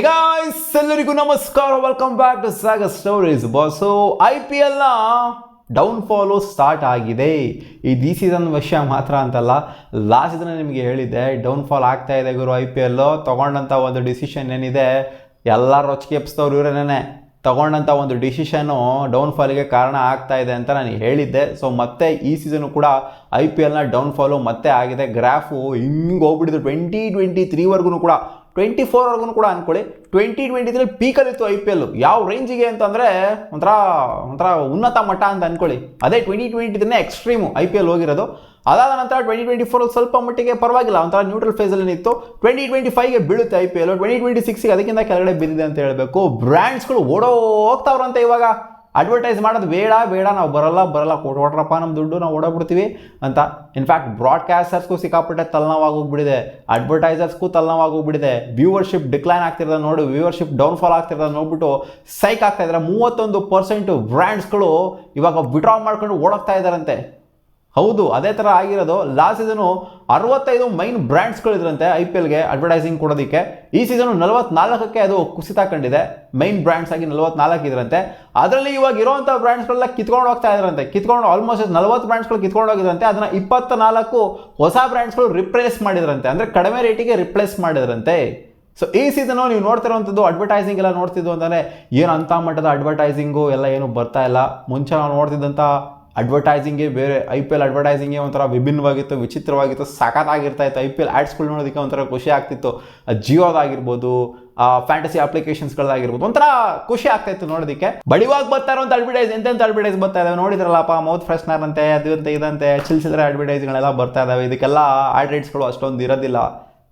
Guys ಎಲ್ಲರಿಗೂ ನಮಸ್ಕಾರ, welcome back to Sagar stories. Boss IPL downfall start ಆಗಿದೆ. ಈ ಸೀಸನ್ ವಿಷಯ ಮಾತ್ರ ಅಂತಲ್ಲ, ಲಾಸ್ಟ್ ಸೀಸನ್ ನಿಮಗೆ ಹೇಳಿದ್ದೆ ಡೌನ್ಫಾಲ್ ಆಗ್ತಾ ಇದೆ ಗುರು. IPL ತೊಗೊಂಡಂಥ ಒಂದು ಡಿಸಿಷನ್ ಏನಿದೆ ಎಲ್ಲರೂ ರೊಚ್ಚಿಗೆ ಎಪ್ಪಿಸ್ತವ್ರು ಇವರೇನೇ. ತೊಗೊಂಡಂಥ ಒಂದು ಡಿಸಿಷನ್ನು ಡೌನ್ಫಾಲಿಗೆ ಕಾರಣ ಆಗ್ತಾ ಇದೆ ಅಂತ ನಾನು ಹೇಳಿದ್ದೆ. ಸೊ ಮತ್ತೆ ಈ ಸೀಸನು ಕೂಡ IPL ಡೌನ್ಫಾಲು ಮತ್ತೆ ಆಗಿದೆ. ಗ್ರಾಫು ಹಿಂಗೆ ಹೋಗ್ಬಿಟ್ಟಿದ್ರು 2023 ಕೂಡ, 24 ಕೂಡ ಅಂದ್ಕೊಳ್ಳಿ. 2023 ಪೀಕಲ್ಲಿತ್ತು IPL. ಯಾವ ರೇಂಜಿಗೆ ಅಂತಂದರೆ ಒಂಥರ ಉನ್ನತ ಮಟ್ಟ ಅಂತ ಅಂದ್ಕೊಳ್ಳಿ. ಅದೇ 2023 ಎಕ್ಸ್ಟ್ರೀಮು IPL ಹೋಗಿರೋದು. ಅದಾದ ನಂತರ 2024 ಸ್ವಲ್ಪ ಮಟ್ಟಿಗೆ ಪರವಾಗಿಲ್ಲ, ಒಂಥರ ನ್ಯೂಟ್ರಲ್ ಫೇಸಲ್ಲಿ ಇತ್ತು. 2025ಗೆ ಬೀಳುತ್ತೆ IPL. 2026ಗೆ ಅದಕ್ಕಿಂತ ಕೆಳಗಡೆ ಬಿದ್ದಿದೆ ಅಂತ ಹೇಳಬೇಕು. ಬ್ರ್ಯಾಂಡ್ಸ್ಗಳು ಹೋಗ್ತಾವ್ರಂತೆ ಇವಾಗ. ಅಡ್ವರ್ಟೈಸ್ ಮಾಡೋದು ಬೇಡ, ನಾವು ಬರಲ್ಲ ಕೊಟ್ರಪ್ಪ ನಮ್ಮ ದುಡ್ಡು, ನಾವು ಓಡೋಗ್ಬಿಡ್ತೀವಿ ಅಂತ. ಇನ್ಫ್ಯಾಕ್ಟ್ ಬ್ರಾಡ್ಕಾಸ್ಟರ್ಸ್ಗೂ ಸಿಕ್ಕಾಪಟ್ಟೆ ತಲೆನೋವಾಗೋಗ್ಬಿಟ್ಟಿದೆ, ಅಡ್ವರ್ಟೈಸರ್ಸ್ಗೂ ತಲೆನೋವಾಗೋಗ್ಬಿಟ್ಟಿದೆ. ವ್ಯೂವರ್ಶಿಪ್ ಡಿಕ್ಲೈನ್ ಆಗ್ತಿರೋದು ನೋಡಿ, ವ್ಯೂವರ್ಶಿಪ್ ಡೌನ್ಫಾಲ್ ಆಗ್ತಿರೋದು ನೋಡ್ಬಿಟ್ಟು ಸೈಕ್ ಆಗ್ತಾ ಇದ್ದಾರೆ. 31% ಬ್ರ್ಯಾಂಡ್ಸ್ಗಳು ಇವಾಗ ವಿಡ್ರಾ ಮಾಡ್ಕೊಂಡು ಓಡೋಗ್ತಾ ಇದ್ದಾರಂತೆ. ಹೌದು, ಅದೇ ಥರ ಆಗಿರೋದು. ಲಾಸ್ಟ್ ಸೀಸನು 65 ಮೈನ್ ಬ್ರ್ಯಾಂಡ್ಸ್ಗಳಿದ್ರಂತೆ IPLಗೆ ಅಡ್ವರ್ಟೈಸಿಂಗ್ ಕೊಡೋದಕ್ಕೆ. ಈ ಸೀಸನು 44ಕ್ಕೆ ಅದು ಕುಸಿತ ಕಂಡಿದೆ. ಮೈನ್ ಬ್ರ್ಯಾಂಡ್ಸ್ ಆಗಿ 44 ಇದ್ರಂತೆ. ಅದರಲ್ಲಿ ಇವಾಗ ಇರೋವಂಥ ಬ್ರ್ಯಾಂಡ್ಸ್ಗಳೆಲ್ಲ ಕಿತ್ಕೊಂಡು ಹೋಗ್ತಾ ಇದ್ರಂತೆ. ಆಲ್ಮೋಸ್ಟ್ 40 ಬ್ರ್ಯಾಂಡ್ಸ್ಗಳು ಕಿತ್ಕೊಂಡು ಹೋಗಿದ್ರಂತೆ. ಅದನ್ನು 24 ಹೊಸ ಬ್ರ್ಯಾಂಡ್ಸ್ಗಳು ರಿಪ್ಲೇಸ್ ಮಾಡಿದ್ರಂತೆ, ಅಂದರೆ ಕಡಿಮೆ ರೇಟಿಗೆ ರಿಪ್ಲೇಸ್ ಮಾಡಿದ್ರಂತೆ. ಸೊ ಈ ಸೀಸನು ನೀವು ನೋಡ್ತಿರೋವಂಥದ್ದು ಅಡ್ವರ್ಟೈಸಿಂಗ್ ಎಲ್ಲ ನೋಡ್ತಿದ್ದು ಅಂತಂದರೆ ಏನು ಅಂಥ ಮಟ್ಟದ ಅಡ್ವರ್ಟೈಸಿಂಗು ಎಲ್ಲ ಏನು ಬರ್ತಾ ಇಲ್ಲ. ಮುಂಚೆ ನಾವು ನೋಡ್ತಿದ್ದಂಥ ಅಡ್ವರ್ಟೈಸಿಂಗೇ ಬೇರೆ. IPL ಅಡ್ವರ್ಟೈಸಿಂಗೇ ಒಂಥರ ವಿಭಿನ್ನವಾಗಿತ್ತು, ವಿಚಿತ್ರವಾಗಿತ್ತು, ಸಖತ್ತಾಗಿರ್ತಾ ಇತ್ತು. IPL ಆ್ಯಡ್ಸ್ಗಳು ನೋಡೋದಕ್ಕೆ ಒಂಥರ ಖುಷಿ ಆಗ್ತಿತ್ತು. ಜಿಯೋದಾಗಿರ್ಬೋದು, ಫ್ಯಾಂಟಸಿ ಅಪ್ಲಿಕೇಶನ್ಸ್ಗಳಾಗಿರ್ಬೋದು, ಒಂಥರ ಖುಷಿ ಆಗ್ತಾಯಿತ್ತು ನೋಡೋದಕ್ಕೆ. ಬಡಿವಾಗ ಬರ್ತಾ ಇರೋಂಥ ಎಂತೆಂಥ ಅಡ್ವರ್ಟೈಸ್ ಬರ್ತಾ ಇದ್ದಾವೆ ನೋಡಿದ್ರಲ್ಲಪ್ಪ. ಮೌತ್ ಫ್ರೆಶ್ನರ್ ಅಂತೆ, ಅದಂತೆ ಇದಂತೆ ಚಿಲ್ಲರೆ ಅಡ್ವರ್ಟೈಸ್ಗಳೆಲ್ಲ ಬರ್ತಾ ಇದ್ದಾವೆ. ಇದಕ್ಕೆಲ್ಲ ಆ್ಯಡ್ ರೇಟ್ಸ್ಗಳು ಅಷ್ಟೊಂದು ಇರೋದಿಲ್ಲ.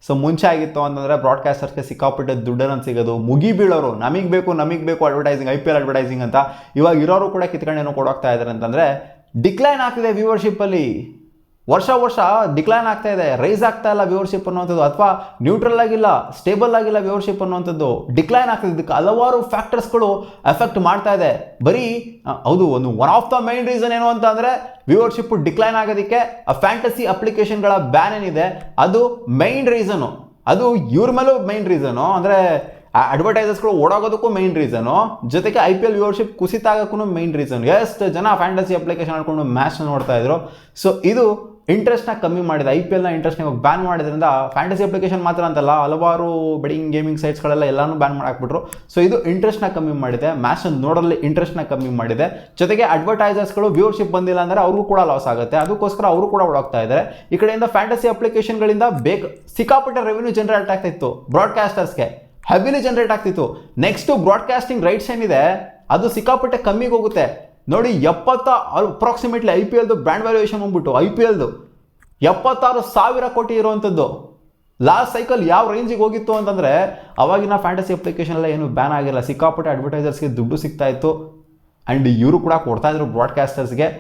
ಸೊ ಮುಂಚೆ ಆಗಿತ್ತು ಅಂತಂದರೆ ಬ್ರಾಡ್ಕಾಸ್ಟರ್ಸ್ಗೆ ಸಿಕ್ಕಾಪಟ್ಟೆ ದುಡ್ಡನ್ನು ಸಿಗೋದು, ಮುಗಿ ಬೀಳೋರು, ನಮಗೆ ಬೇಕು ಅಡ್ವರ್ಟೈಸಿಂಗ್, IPL ಅಡ್ವರ್ಟೈಸಿಂಗ್ ಅಂತ. ಇವಾಗ ಇರೋರು ಕೂಡ ಕಿತ್ಕೊಂಡೇನೋ ಕೊಡೋಗ್ತಾ ಇದ್ದಾರೆ ಅಂತಂದರೆ ಡಿಕ್ಲೈನ್ ಆಗ್ತಿದೆ ವ್ಯೂವರ್ಶಿಪ್ಪಲ್ಲಿ. ವರ್ಷ ಡಿಕ್ಲೈನ್ ಆಗ್ತಾ ಇದೆ, ರೈಸ್ ಆಗ್ತಾ ಇಲ್ಲ ವ್ಯೂವರ್ಶಿಪ್ ಅನ್ನುವಂಥದ್ದು, ಅಥವಾ ನ್ಯೂಟ್ರಲ್ ಆಗಿಲ್ಲ, ಸ್ಟೇಬಲ್ ಆಗಿಲ್ಲ ವ್ಯೂವರ್ಶಿಪ್ ಅನ್ನುವಂಥದ್ದು, ಡಿಕ್ಲೈನ್ ಆಗ್ತಿದೆ. ಇದಕ್ಕೆ ಹಲವಾರು ಫ್ಯಾಕ್ಟರ್ಸ್ಗಳು ಎಫೆಕ್ಟ್ ಮಾಡ್ತಾ ಇದೆ. ಹೌದು, one of the main reason ಏನು ಅಂತ ಅಂದರೆ ವ್ಯೂವರ್ಶಿಪ್ ಡಿಕ್ಲೈನ್ ಆಗೋದಕ್ಕೆ ಫ್ಯಾಂಟಸಿ ಅಪ್ಲಿಕೇಶನ್ಗಳ ಬ್ಯಾನ್ ಏನಿದೆ ಅದು ಮೈನ್ ರೀಸನು. ಅದು ಇವ್ರ ಮೇಲೂ ಮೈನ್ ರೀಸನು, ಅಂದರೆ ಅಡ್ವರ್ಟೈಸರ್ಸ್ಗಳು ಓಡಾಗೋದಕ್ಕೂ ಮೈನ್ ರೀಸನು, ಜೊತೆಗೆ IPL ವ್ಯೂವರ್ಶಿಪ್ ಕುಸಿತ ಆಗೋಕ್ಕೂ ಮೈನ್ ರೀಸನ್. ಎಷ್ಟು ಜನ ಫ್ಯಾಂಟಸಿ ಅಪ್ಲಿಕೇಶನ್ ಆಡ್ಕೊಂಡು ಮ್ಯಾಚ್ನ ನೋಡ್ತಾ ಇದ್ರು. ಸೊ ಇದು ಇಂಟ್ರೆಸ್ಟ್ನ ಕಮ್ಮಿ ಮಾಡಿದೆ. IPLನ ಇಂಟ್ರೆಸ್ಟ್ನ ಇವಾಗ ಬ್ಯಾನ್ ಮಾಡಿದ್ರಿಂದ ಫ್ಯಾಂಟಸಿ ಅಪ್ಲಿಕೇಶನ್ ಮಾತ್ರ ಅಂತಲ್ಲ, ಹಲವಾರು ಬೆಟ್ಟಿಂಗ್ ಗೇಮಿಂಗ್ ಸೈಟ್ಸ್ಗಳೆಲ್ಲ ಎಲ್ಲನೂ ಬ್ಯಾನ್ ಮಾಡಾಕ್ಬಿಟ್ರು. ಸೊ ಇದು ಇಂಟ್ರೆಸ್ಟ್ನ ಕಮ್ಮಿ ಮಾಡಿದೆ, ಮ್ಯಾಚ್ನ ನೋಡೋಲ್ಲಿ ಇಂಟ್ರೆಸ್ಟ್ನ ಕಮ್ಮಿ ಮಾಡಿದೆ. ಜೊತೆಗೆ ಅಡ್ವರ್ಟೈಸರ್ಸ್ಗಳು ವ್ಯೂವರ್ಶಿಪ್ ಬಂದಿಲ್ಲ ಅಂದರೆ ಅವ್ರಿಗೂ ಕೂಡ ಲಾಸ್ ಆಗುತ್ತೆ. ಅದಕ್ಕೋಸ್ಕರ ಅವರು ಕೂಡ ಓಡಾಗ್ತಾ ಇದ್ದಾರೆ. ಈ ಕಡೆಯಿಂದ ಫ್ಯಾಂಟಸಿ ಅಪ್ಲಿಕೇಶನ್ಗಳಿಂದ ಸಿಕ್ಕಾಪಟ್ಟೆ ರೆವೆನ್ಯೂ ಜನರೇಟ್ ಆಗ್ತಾ ಇತ್ತು, ಬ್ರಾಡ್ಕಾಸ್ಟರ್ಸ್ಗೆ ಹೆವಿಲಿ ಜನರೇಟ್ ಆಗ್ತಿತ್ತು. ನೆಕ್ಸ್ಟು ಬ್ರಾಡ್ಕಾಸ್ಟಿಂಗ್ ರೈಟ್ಸ್ ಏನಿದೆ ಅದು ಸಿಕ್ಕಾಪಟ್ಟೆ ಕಮ್ಮಿಗೆ ಹೋಗುತ್ತೆ ನೋಡಿ. ಅಪ್ರಾಕ್ಸಿಮೇಟ್ಲಿ IPLದು ಬ್ರ್ಯಾಂಡ್ ವ್ಯಾಲ್ಯೂಯೇಷನ್ ಹೋಗ್ಬಿಟ್ಟು IPLದು 76,000 ಕೋಟಿ ಇರುವಂಥದ್ದು. ಲಾಸ್ಟ್ ಸೈಕಲ್ ಯಾವ ರೇಂಜಿಗೆ ಹೋಗಿತ್ತು ಅಂತಂದರೆ ಅವಾಗಿನ ಫ್ಯಾಂಟಸಿ ಅಪ್ಲಿಕೇಶನ್ ಎಲ್ಲ ಏನು ಬ್ಯಾನ್ ಆಗಿಲ್ಲ. ಸಿಕ್ಕಾಪಟ್ಟೆ ಅಡ್ವರ್ಟೈಸರ್ಸ್ಗೆ ದುಡ್ಡು ಸಿಗ್ತಾ ಇತ್ತು, ಆ್ಯಂಡ್ ಇವರು ಕೂಡ ಕೊಡ್ತಾಯಿದ್ರು ಬ್ರಾಡ್ಕಾಸ್ಟರ್ಸ್ಗೆ.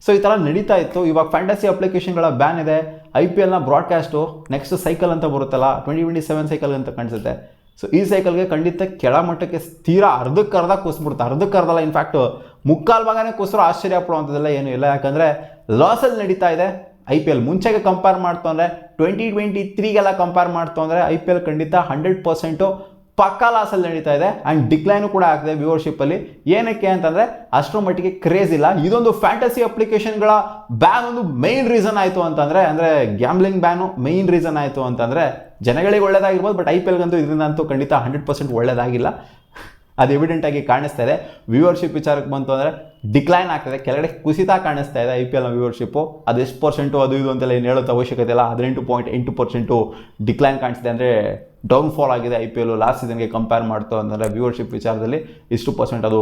ಸೊ ಈ ಥರ ನಡೀತಾ ಇತ್ತು. ಇವಾಗ ಫ್ಯಾಂಟಸಿ ಅಪ್ಲಿಕೇಶನ್ಗಳ ಬ್ಯಾನ್ ಇದೆ. IPLನ ಬ್ರಾಡ್ಕಾಸ್ಟು ನೆಕ್ಸ್ಟ್ ಸೈಕಲ್ ಅಂತ ಬರುತ್ತಲ್ಲ, 2027 ಸೈಕಲ್ ಅಂತ ಕಾಣಿಸುತ್ತೆ. ಸೊ ಈ ಸೈಕಲ್ಗೆ ಖಂಡಿತ ಕೆಳಮಟ್ಟಕ್ಕೆ ತೀರಾ ಅರ್ಧಕ್ಕರ್ಧ ಕುಸ್ಬಿಡುತ್ತೆ. ಅರ್ಧಕ್ಕರ್ಧಲ್ಲ, ಇನ್ಫ್ಯಾಕ್ಟ್ ಮುಕ್ಕಾಲು ಭಾಗನೇ ಕುಸಿದ್ರು ಆಶ್ಚರ್ಯ ಪಡುವಂಥದ್ದೆಲ್ಲ ಏನೂ ಇಲ್ಲ. ಯಾಕಂದರೆ ಲಾಸಲ್ಲಿ ನಡೀತಾ ಇದೆ IPL. ಮುಂಚೆಗೆ ಕಂಪೇರ್ ಮಾಡ್ತು ಅಂದರೆ 2023ಗೆಲ್ಲ ಕಂಪೇರ್ ಮಾಡ್ತು ಅಂದರೆ IPL ಖಂಡಿತ 100% ಪಕ್ಕಾ ಲಾಸಲ್ಲಿ ನಡೀತಾ ಇದೆ. ಆ್ಯಂಡ್ ಡಿಕ್ಲೈನು ಕೂಡ ಆಗ್ತಿದೆ ವ್ಯೂವರ್ಶಿಪ್ಪಲ್ಲಿ. ಏನಕ್ಕೆ ಅಂತಂದರೆ ಅಷ್ಟರ ಮಟ್ಟಿಗೆ ಕ್ರೇಜ್ ಇಲ್ಲ. ಇದೊಂದು ಫ್ಯಾಂಟಸಿ ಅಪ್ಲಿಕೇಶನ್ಗಳ ಬ್ಯಾನ್ ಒಂದು ಮೈನ್ ರೀಸನ್ ಆಯಿತು ಅಂತಂದರೆ, ಅಂದರೆ ಗ್ಯಾಮ್ಲಿಂಗ್ ಬ್ಯಾನು ಮೈನ್ ರೀಸನ್ ಆಯಿತು ಅಂತಂದರೆ ಜನಗಳಿಗೆ ಒಳ್ಳೇದಾಗಿರ್ಬೋದು. ಬಟ್ IPLಗಂತೂ ಇದರಿಂದಂತೂ ಖಂಡಿತ 100% ಒಳ್ಳೇದಾಗಿಲ್ಲ. ಅದು ಎವಿಡೆಂಟಾಗಿ ಕಾಣಿಸ್ತಾ ಇದೆ. ವ್ಯೂವರ್ಶಿಪ್ ವಿಚಾರಕ್ಕೆ ಬಂತು ಅಂದರೆ ಡಿಕ್ಲೈನ್ ಆಗ್ತದೆ, ಕೆಳಗಡೆ ಕುಸಿತ ಕಾಣಿಸ್ತಾ ಇದೆ IPLನ ವ್ಯೂವರ್ಶಿಪ್ಪು. ಅದು ಎಷ್ಟು ಪರ್ಸೆಂಟು ಅದು ಇದು ಅಂತೆಲ್ಲ ಏನು ಹೇಳೋದು ಅವಶ್ಯಕತೆ ಇಲ್ಲ. 18.8% ಡಿಕ್ಲೈನ್ ಕಾಣಿಸ್ತಿದೆ, ಅಂದರೆ ಡೌನ್ಫಾಲ್ ಆಗಿದೆ IPL ಲಾಸ್ಟ್ ಸೀಸನ್ಗೆ ಕಂಪೇರ್ ಮಾಡ್ತು ಅಂತಂದರೆ ವ್ಯೂವರ್ಶಿಪ್ ವಿಚಾರದಲ್ಲಿ ಇಷ್ಟು ಪರ್ಸೆಂಟ್. ಅದು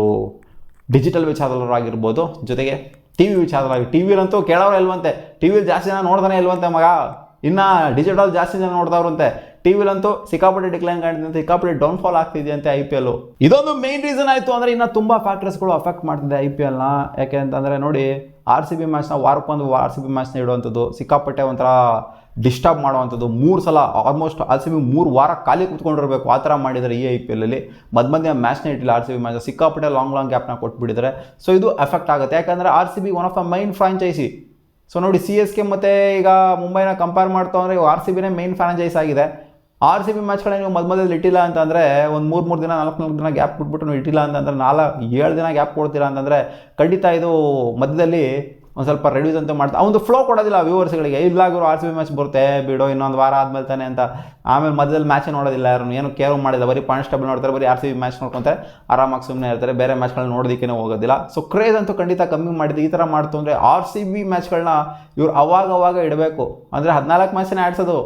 ಡಿಜಿಟಲ್ ವಿಚಾರದಲ್ಲಾಗಿರ್ಬೋದು, ಜೊತೆಗೆ TV ವಿಚಾರದಲ್ಲಿ. TVಲಂತೂ ಕೇಳೋರು ಇಲ್ವಂತೆ, TVಲಿ ಜಾಸ್ತಿ ಜನ ನೋಡ್ತಾನೆ ಇಲ್ವಂತೆ ಮಗ. ಇನ್ನು ಡಿಜಿಟಲ್ ಜಾಸ್ತಿ ಜನ ನೋಡ್ದವ್ರಂತೆ. TVಲಂತೂ ಸಿಕ್ಕಾಪಟ್ಟೆ ಡಿಕ್ಲೈನ್ ಕಾಣ್ತಿದೆ, ಸಿಕ್ಕಾಪಟ್ಟೆ ಡೌನ್ಫಾಲ್ ಆಗ್ತಿದೆಯಂತೆ IPL. ಇದೊಂದು ಮೇನ್ ರೀಸನ್ ಆಯಿತು ಅಂದರೆ ಇನ್ನು ತುಂಬ ಫ್ಯಾಕ್ಟರ್ಸ್ಗಳು ಅಫೆಕ್ಟ್ ಮಾಡ್ತಿದೆ IPLನ. ಯಾಕೆ ಅಂತಂದರೆ ನೋಡಿ, RCB ಮ್ಯಾಚ್ನ ವಾರಕ್ಕೊಂದು RCB ಮ್ಯಾಚ್ನ ಇಡುವಂಥದ್ದು ಸಿಕ್ಕಾಪಟ್ಟೆ ಒಂಥರ ಡಿಸ್ಟರ್ಬ್ ಮಾಡುವಂಥದ್ದು. 3 ಸಲ ಆಲ್ಮೋಸ್ಟ್ RCB 3 ವಾರ ಖಾಲಿ ಕೂತ್ಕೊಂಡಿರಬೇಕು, ಆ ಥರ ಮಾಡಿದ್ದಾರೆ ಈ IPLಲ್ಲಿ. ಮಧ್ಯ ಮ್ಯಾಚ್ನ ಇಟ್ಟಿಲ್ಲ RCB ಮ್ಯಾಚ್, ಸಿಕ್ಕಾಪಟ್ಟೆ ಲಾಂಗ್ ಗ್ಯಾಪ್ನ ಕೊಟ್ಬಿಟ್ಟಿದ್ದಾರೆ. ಸೊ ಇದು ಎಫೆಕ್ಟ್ ಆಗುತ್ತೆ. ಯಾಕಂದರೆ RCB one of the main franchise. So ನೋಡಿ, CSK ಮತ್ತು ಈಗ ಮುಂಬೈನ ಕಂಪೇರ್ ಮಾಡ್ತಾ ಅಂದರೆ RCBನೇ ಮೈನ್ ಫ್ರಾಂಚೈಸ್ ಆಗಿದೆ. ಆರ್ ಸಿ ಬಿ ಮ್ಯಾಚ್ಗಳೇ ನೀವು ಮೊದಲು ಇಟ್ಟಿಲ್ಲ ಅಂತಂದರೆ ಒಂದು ಮೂರು ದಿನ 4 ದಿನ ಗ್ಯಾಪ್ ಬಿಟ್ಬಿಟ್ಟು ನೀವು ಇಟ್ಟಿಲ್ಲ ಅಂತಂದರೆ 7 ದಿನ ಗ್ಯಾಪ್ ಕೊಡ್ತೀರಾ ಅಂತಂದರೆ ಖಂಡಿತ ಇದು ಮಧ್ಯದಲ್ಲಿ ಒಂದು ಸ್ವಲ್ಪ ರೆಡ್ಯೂಸ್ ಅಂತ ಮಾಡ್ತಾ ಒಂದು ಫ್ಲೋ ಕೊಡೋದಿಲ್ಲ ವ್ಯೂವರ್ಸ್ಗಳಿಗೆ. ಇಲ್ಲಾಗಿರೋ ಆರ್ ಸಿ ಬಿ ಮ್ಯಾಚ್ ಬರುತ್ತೆ ಬಿಡೋ ಇನ್ನೊಂದು ವಾರ ಆದಮೇಲೆ ತಾನೆ ಅಂತ. ಆಮೇಲೆ ಮಧ್ಯದಲ್ಲಿ ಮ್ಯಾಚೇ ನೋಡೋದಿಲ್ಲ, ಯಾರು ಏನು ಕೇರ್ ಮಾಡಿಲ್ಲ, ಬರೀ ಪಾಯಿಂಟ್ಸ್ ಟೇಬಲ್ ನೋಡ್ತಾರೆ, ಬರೀ ಆರ್ ಸಿ ಬಿ ಮ್ಯಾಚ್ ನೋಡ್ಕೊತಾರೆ, ಆರಾಮಾಗಿ ಸುಮ್ಮನೆ ಇರ್ತಾರೆ, ಬೇರೆ ಮ್ಯಾಚ್ಗಳನ್ನ ನೋಡೋದಕ್ಕೇ ಹೋಗೋದಿಲ್ಲ. ಸೊ ಕ್ರೇಜ್ ಅಂತೂ ಖಂಡಿತ ಕಮ್ಮಿ ಮಾಡಿದ್ದು. ಈ ಥರ ಮಾಡ್ತು ಅಂದರೆ ಆರ್ ಸಿ ಬಿ ಮ್ಯಾಚ್ಗಳನ್ನ ಇವ್ರು ಅವಾಗ ಇಡಬೇಕು. ಅಂದರೆ 14 ಮ್ಯಾಚನ್ನೇ ಆಡಿಸೋದು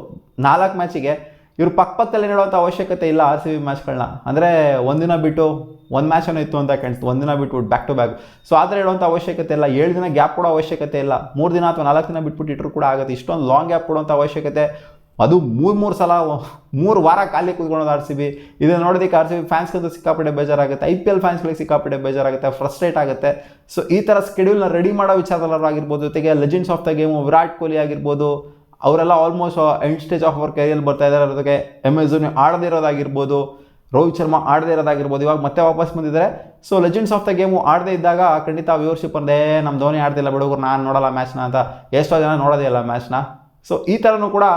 4 ಮ್ಯಾಚಿಗೆ ಇವ್ರು ಪಕ್ಕದಲ್ಲಿ ನೀಡುವಂಥ ಅವಶ್ಯಕತೆ ಇಲ್ಲ ಆರ್ ಸಿ ಬಿ ಮ್ಯಾಚ್ಗಳನ್ನ. ಅಂದರೆ ಒಂದಿನ ಬಿಟ್ಟು ಒಂದು ಮ್ಯಾಚನ್ನು ಇತ್ತು ಅಂತ ಕಾಣಿಸ್ತು, ಒಂದಿನ ಬಿಟ್ಬಿಟ್ಟು ಬ್ಯಾಕ್ ಟು ಬ್ಯಾಕ್. ಸೊ ಆ ಥರ ಹೇಳುವಂಥ ಅವಶ್ಯಕತೆ ಇಲ್ಲ. 7 ದಿನ ಗ್ಯಾಪ್ ಕೊಡೋ ಅವಶ್ಯಕತೆ ಇಲ್ಲ. 3 ದಿನ ಅಥವಾ 4 ದಿನ ಬಿಟ್ಬಿಟ್ಟು ಇಟ್ಟರು ಕೂಡ ಆಗುತ್ತೆ. ಇಷ್ಟೊಂದು ಲಾಂಗ್ ಗ್ಯಾಪ್ ಕೊಡುವಂಥ ಅವಶ್ಯಕತೆ ಅದು 3 ಸಲ 3 ವಾರ ಖಾಲಿ ಕೂತ್ಕೊಳ್ಳೋದು ಆರ್ ಸಿ ಬಿ. ಇದನ್ನು ನೋಡೋದಕ್ಕೆ ಆರ್ ಸಿ ಬಿ ಫ್ಯಾನ್ಸ್ಗಂತೂ ಸಿಕ್ಕಾಪಟ್ಟೆ ಬೇಜಾರಾಗುತ್ತೆ, IPL ಫ್ಯಾನ್ಸ್ಗಳಿಗೆ ಸಿಕ್ಕಾಪಟ್ಟೆ ಬೇಜಾರಾಗುತ್ತೆ, ಫ್ರಸ್ಟ್ರೇಟ್ ಆಗುತ್ತೆ. ಸೊ ಈ ಥರ ಸ್ಕೆಡ್ಯೂಲ್ನ ರೆಡಿ ಮಾಡೋ ವಿಚಾರದಲ್ಲಾಗಿರ್ಬೋದು, ಜೊತೆಗೆ legends of the game Virat Kohli ಆಗಿರ್ಬೋದು, ಅವರೆಲ್ಲ almost end stage of our career ಬರ್ತಾ ಇದ್ದಾರೆ. ಅದಕ್ಕೆ MS ಧೋನಿ ಆಡದೇ ಇರೋದಾಗಿರ್ಬೋದು, ರೋಹಿತ್ ಶರ್ಮಾ ಆಡದೇ ಇರೋದಾಗಿರ್ಬೋದು, ಇವಾಗ ಮತ್ತೆ ವಾಪಸ್ ಬಂದಿದ್ದಾರೆ. So legends of the game ಆಡದೇ ಇದ್ದಾಗ ಖಂಡಿತ ವ್ಯೂವರ್ಶಿಪ್ ಅಂದೇ ನಮ್ಮ ಧೋನಿ ಆಡ್ತಿಲ್ಲ ಬಿಡುಗರು, ನಾನು ನೋಡಲ್ಲ ಮ್ಯಾಚ್ನ ಅಂತ ಎಷ್ಟೋ ಜನ ನೋಡೋದೇ ಇಲ್ಲ ಮ್ಯಾಚ್ನ. ಸೊ ಈ ಥರನೂ ಕೂಡ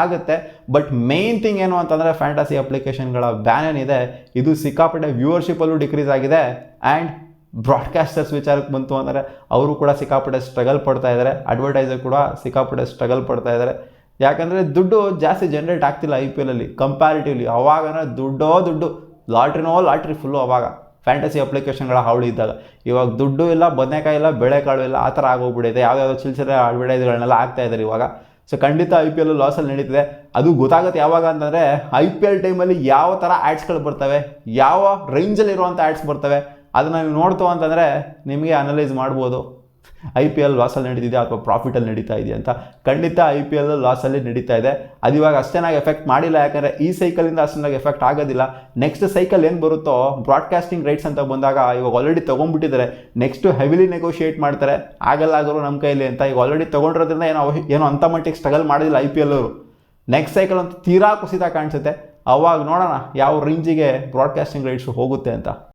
ಆಗುತ್ತೆ. ಬಟ್ ಮೇನ್ ಥಿಂಗ್ ಏನು ಅಂತಂದರೆ ಫ್ಯಾಂಟಸಿ ಅಪ್ಲಿಕೇಶನ್ಗಳ ಬ್ಯಾನ್ ಏನಿದೆ ಇದು ಸಿಕ್ಕಾಪಟ್ಟೆ ವ್ಯೂವರ್ಶಿಪ್ಪಲ್ಲೂ ಡಿಕ್ರೀಸ್ ಆಗಿದೆ. ಆ್ಯಂಡ್ ಬ್ರಾಡ್ಕಾಸ್ಟರ್ಸ್ ವಿಚಾರಕ್ಕೆ ಬಂತು ಅಂದರೆ ಅವರು ಕೂಡ ಸಿಕ್ಕಾಪಟ್ಟೆ ಸ್ಟ್ರಗಲ್ ಪಡ್ತಾ ಇದ್ದಾರೆ, ಅಡ್ವರ್ಟೈಸರ್ ಕೂಡ ಸಿಕ್ಕಾಪಟ್ಟೆ ಸ್ಟ್ರಗಲ್ ಪಡ್ತಾ ಇದ್ದಾರೆ. ಯಾಕಂದರೆ ದುಡ್ಡು ಜಾಸ್ತಿ ಜನ್ರೇಟ್ ಆಗ್ತಿಲ್ಲ IPLಲ್ಲಿ ಕಂಪ್ಯಾರಿಟಿವ್ಲಿ. ಅವಾಗನ ದುಡ್ಡು ಲಾಟ್ರಿ ಫುಲ್ಲು ಅವಾಗ ಫ್ಯಾಂಟಸಿ ಅಪ್ಲಿಕೇಶನ್ಗಳ ಹಾವಳಿ ಇದ್ದಾಗ. ಇವಾಗ ದುಡ್ಡು ಇಲ್ಲ, ಬದನೆಕಾಯಿ ಇಲ್ಲ, ಬೇಳೆಕಾಳು ಇಲ್ಲ, ಆ ಥರ ಆಗೋಗ್ಬಿಟ್ಟಿದೆ. ಯಾವುದಾದ್ರು ಚಿಲ್ಚಿರೆ ಅಡ್ವರ್ಟೈಸ್ಗಳನ್ನೆಲ್ಲ ಆಗ್ತಾ ಇದ್ದಾರೆ ಇವಾಗ. ಸೊ ಖಂಡಿತ IPL ಲಾಸಲ್ಲಿ ನಡೀತಿದೆ. ಅದು ಗೊತ್ತಾಗುತ್ತೆ ಯಾವಾಗ ಅಂತಂದರೆ IPL ಟೈಮಲ್ಲಿ ಯಾವ ಥರ ಆ್ಯಡ್ಸ್ಗಳು ಬರ್ತವೆ, ಯಾವ ರೇಂಜಲ್ಲಿರುವಂಥ ಆ್ಯಡ್ಸ್ ಬರ್ತವೆ, ಅದನ್ನು ನೀವು ನೋಡ್ತು ಅಂತಂದರೆ ನಿಮಗೆ ಅನಲೈಸ್ ಮಾಡ್ಬೋದು IPL ಲಾಸಲ್ಲಿ ನಡೀತಿದೆ ಅಥವಾ ಪ್ರಾಫಿಟಲ್ಲಿ ನಡೀತಾ ಇದೆ ಅಂತ. ಖಂಡಿತ IPL ಲಾಸಲ್ಲಿ ನಡೀತಾ ಇದೆ. ಅದು ಇವಾಗ ಅಷ್ಟೇನಾಗಿ ಎಫೆಕ್ಟ್ ಮಾಡಿಲ್ಲ, ಯಾಕಂದರೆ ಈ ಸೈಕಲಿಂದ ಅಷ್ಟೇನಾಗಿ ಎಫೆಕ್ಟ್ ಆಗೋದಿಲ್ಲ. ನೆಕ್ಸ್ಟ್ ಸೈಕಲ್ ಏನು ಬರುತ್ತೋ ಬ್ರಾಡ್ಕಾಸ್ಟಿಂಗ್ ರೈಟ್ಸ್ ಅಂತ ಬಂದಾಗ ಇವಾಗ ಆಲ್ರೆಡಿ ತೊಗೊಂಡ್ಬಿಟ್ಟಿದ್ದಾರೆ, ನೆಕ್ಸ್ಟ್ ಹೆವಿಲಿ ನೆಗೋಷಿಯೇಟ್ ಮಾಡ್ತಾರೆ, ಆಗಲ್ಲಾಗರು ನಮ್ಮ ಕೈಲಿ ಅಂತ. ಈಗ ಆಲ್ರೆಡಿ ತೊಗೊಂಡಿರೋದ್ರಿಂದ ಏನೋ ಅಂಥ ಮಟ್ಟಿಗೆ ಸ್ಟ್ರಗಲ್ ಮಾಡೋದಿಲ್ಲ IPL ಅವರು. ನೆಕ್ಸ್ಟ್ ಸೈಕಲ್ ಅಂತೂ ತೀರಾ ಕುಸಿತ ಕಾಣಿಸುತ್ತೆ. ಅವಾಗ ನೋಡೋಣ ಯಾವ ರೇಂಜಿಗೆ ಬ್ರಾಡ್ಕಾಸ್ಟಿಂಗ್ ರೈಟ್ಸು ಹೋಗುತ್ತೆ ಅಂತ.